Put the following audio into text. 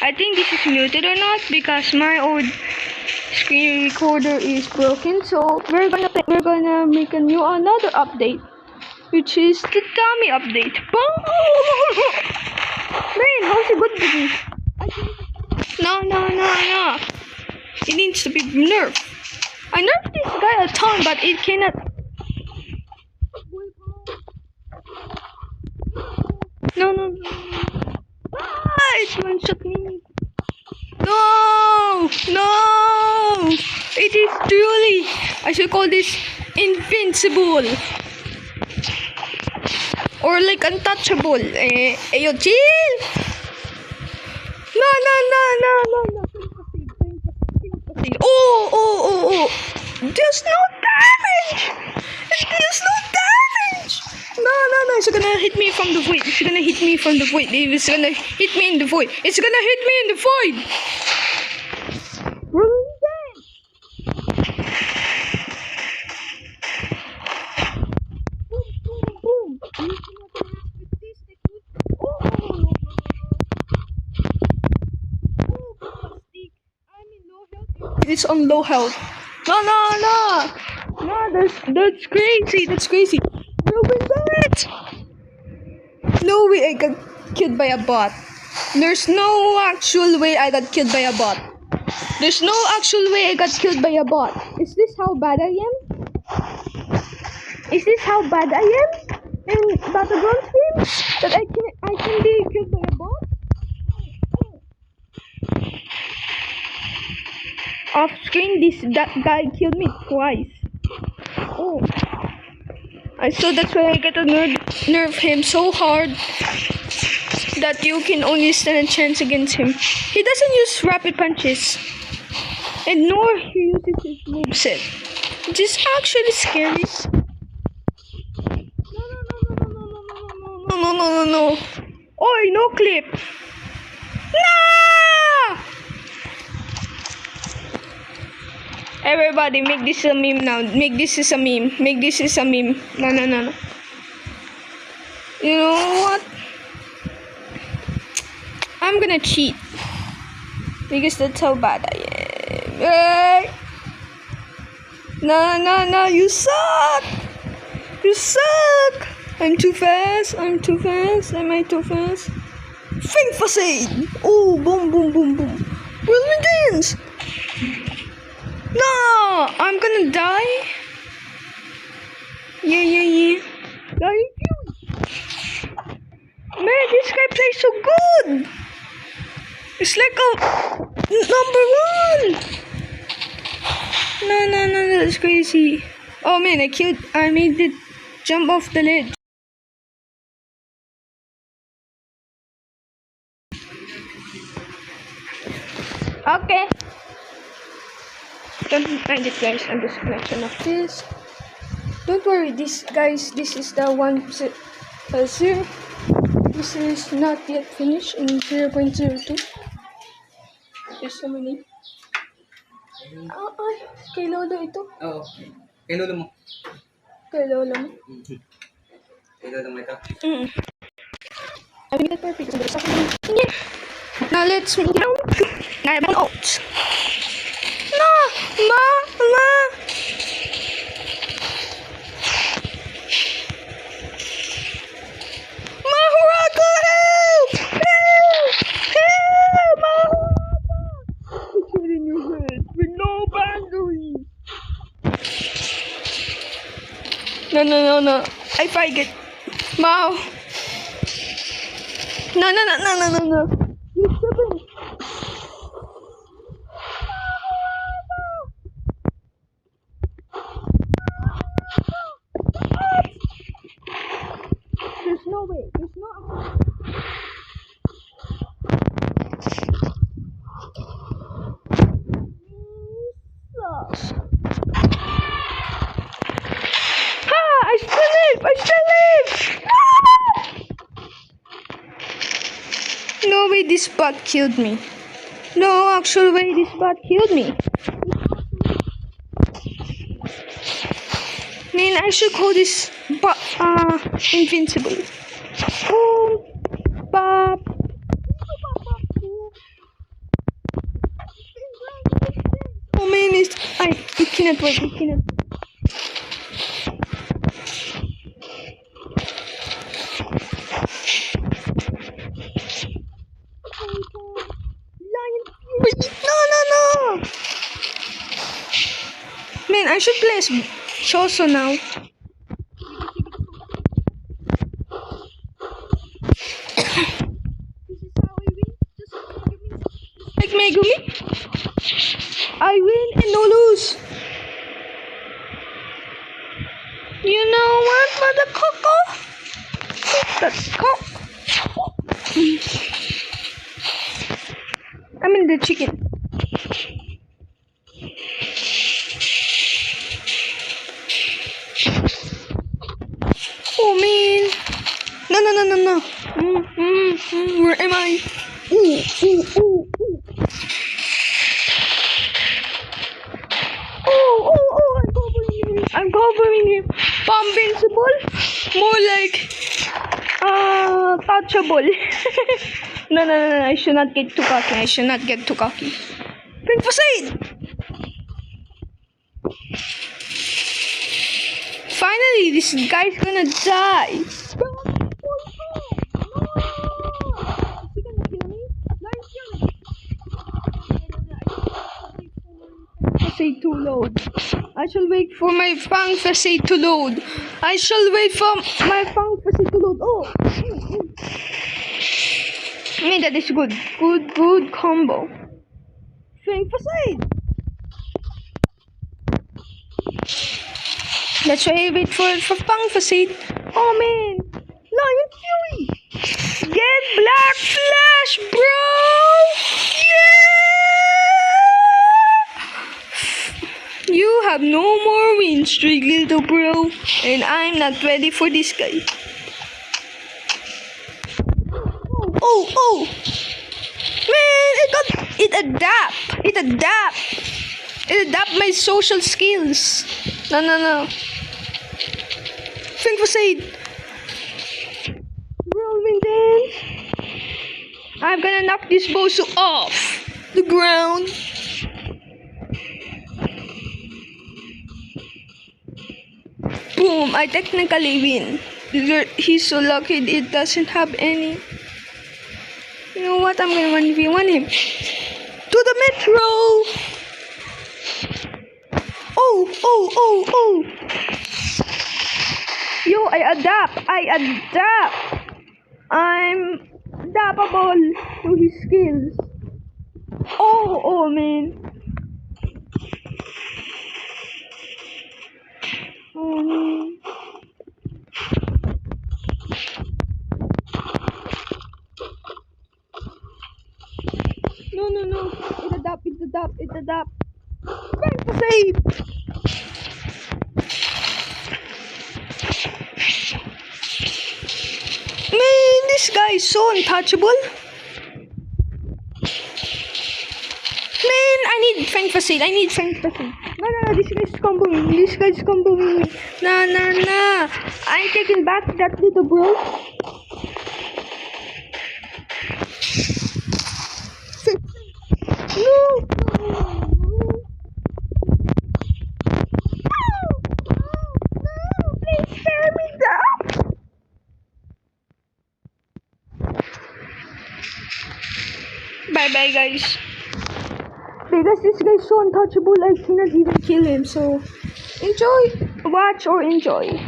I think this is muted or not because my old screen recorder is broken. So we're gonna make another update, which is the dummy update. Man, how's it good to me? No. It needs to be nerfed. I nerfed this guy a ton, but it cannot. No. It one shot me. No. It is truly, I should call this invincible. Or like untouchable. Ayo, chill. No. Oh. There's no damage. No. It's gonna hit me from the void. It's gonna hit me in the void. Boom. It's on low health. No. That's crazy. No, no way I got killed by a bot. There's no actual way I got killed by a bot. Is this how bad I am? In Battlegrounds game? That I can be killed by a bot? Off screen, that guy killed me twice. Oh. So that's why I get to nerf him so hard that you can only stand a chance against him. He doesn't use rapid punches, and nor he uses his moveset, which is actually scary. No. Oi, no clip. No! Everybody, make this a meme now. Make this a meme. No. You know what? I'm gonna cheat. Because that's how bad I am. No. You suck. I'm too fast. Am I too fast? Fink Facade. Oh, boom. Will begins. No, I'm gonna die. Yeah. Man, this guy plays so good. It's like a number 1. No, that's crazy. Oh man, I made it jump off the ledge. Okay. Don't mind it, guys. I'm just connection of this. Don't worry, this is the 1.0. This is not yet finished in 0.02. There's so many. Kay Lolo ito? Oo. Kay Lolo mo. Kay Lolo mo ito? I mean, that's perfect. Yeah. Now let's make it out. Oats. No! Ma! Mahurako, help! Mahurako! It's in your head with no boundaries. No. I fight it. Mao. No. You're stupid. There's no way. I still live! No way this bot killed me. No actual way this bot killed me. Man, I should call this bot invincible. Boom, bop. cannot wait. It cannot. Lion Fury. No. Man, I should play as Shoso now. Like Megumi, I win and no lose. You know what, mother Coco? That's cock. I mean the chicken. Oh man. No. Where am I? Ooh. I'm covering him. Invincible? More like touchable. No. I should not get too cocky. Pink Facade! Finally, this guy's gonna die. Facade to load. I shall wait for my Fang Facade to load. Oh! I mean, that is good. Good combo. Fang Facade! Let's try a bit for Fang Facade. Oh man! Lion Fury! Get Black Flash, bro! Yeah! You have no more win streak, little bro. And I'm not ready for this guy. Oh! Man, it adapt my social skills. No. Fang Facade. Whirlwind dance. I'm gonna knock this bozo off the ground. Boom, I technically win. He's so lucky it doesn't have any. You know what? I'm gonna 1v1 him. To the metro! Oh! Yo, I adapt. I'm adaptable to his skills. Oh man. Oh man. No. It adapt. Fang Facade. Man, this guy is so untouchable. Man, I need Fang Facade. No, this guy's comboing me. Nah. I'm taking back that little bro. No. Please spare me that. Bye guys. Because this guy's so untouchable, I cannot even kill him. So watch or enjoy.